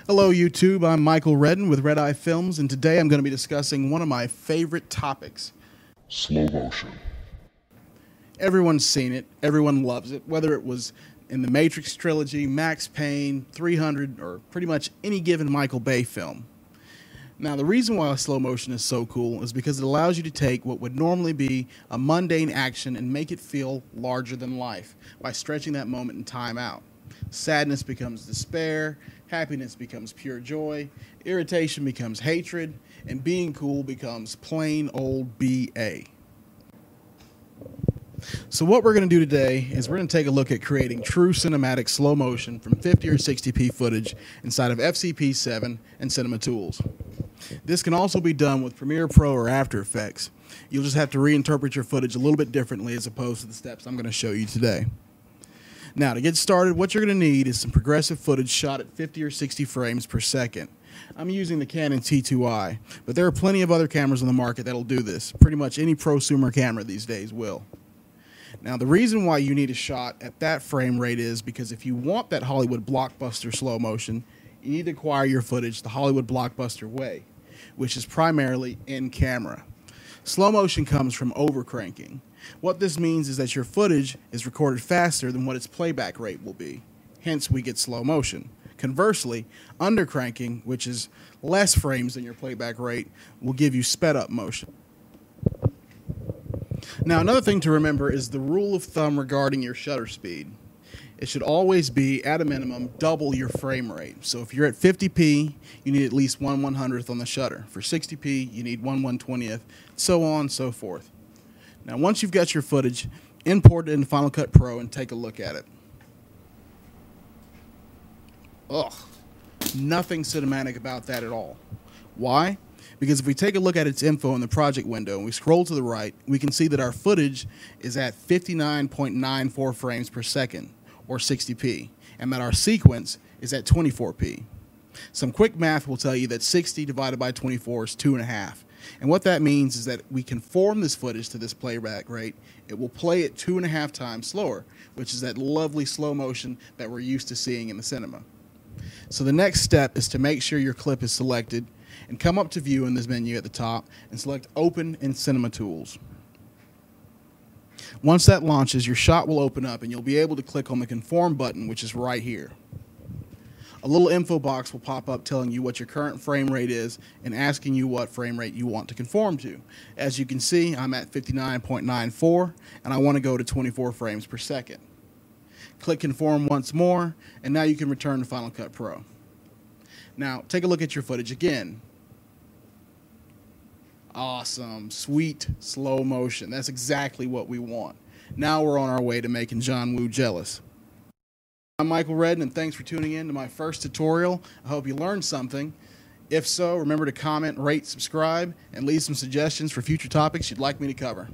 Hello YouTube, I'm Michael Redden with Red Eye Films, and today I'm going to be discussing one of my favorite topics. Slow motion. Everyone's seen it, everyone loves it, whether it was in the Matrix trilogy, Max Payne, 300, or pretty much any given Michael Bay film. Now the reason why slow motion is so cool is because it allows you to take what would normally be a mundane action and make it feel larger than life by stretching that moment in time out. Sadness becomes despair, happiness becomes pure joy, irritation becomes hatred, and being cool becomes plain old BA. So what we're going to do today is we're going to take a look at creating true cinematic slow motion from 50 or 60p footage inside of FCP7 and Cinema Tools. This can also be done with Premiere Pro or After Effects. You'll just have to reinterpret your footage a little bit differently as opposed to the steps I'm going to show you today. Now, to get started, what you're going to need is some progressive footage shot at 50 or 60 frames per second. I'm using the Canon T2i, but there are plenty of other cameras on the market that'll do this. Pretty much any prosumer camera these days will. Now, the reason why you need a shot at that frame rate is because if you want that Hollywood blockbuster slow motion, you need to acquire your footage the Hollywood blockbuster way, which is primarily in camera. Slow motion comes from overcranking. What this means is that your footage is recorded faster than what its playback rate will be. Hence, we get slow motion. Conversely, undercranking, which is less frames than your playback rate, will give you sped up motion. Now, another thing to remember is the rule of thumb regarding your shutter speed. It should always be, at a minimum, double your frame rate. So if you're at 50p, you need at least 1/100th on the shutter. For 60p, you need 1/120th, so on and so forth. Now, once you've got your footage, import it into Final Cut Pro and take a look at it. Ugh, nothing cinematic about that at all. Why? Because if we take a look at its info in the project window and we scroll to the right, we can see that our footage is at 59.94 frames per second, or 60p, and that our sequence is at 24p. Some quick math will tell you that 60 divided by 24 is 2.5. And what that means is that we conform this footage to this playback rate. It will play it 2.5 times slower, which is that lovely slow motion that we're used to seeing in the cinema. So the next step is to make sure your clip is selected and come up to View in this menu at the top and select Open in Cinema Tools. Once that launches, your shot will open up and you'll be able to click on the Conform button, which is right here. A little info box will pop up telling you what your current frame rate is and asking you what frame rate you want to conform to. As you can see, I'm at 59.94 and I want to go to 24 frames per second. Click Conform once more, and now you can return to Final Cut Pro. Now, take a look at your footage again. Awesome, sweet slow motion. That's exactly what we want. Now we're on our way to making John Woo jealous. I'm Michael Redden, and thanks for tuning in to my first tutorial. I hope you learned something. If so, remember to comment, rate, subscribe, and leave some suggestions for future topics you'd like me to cover.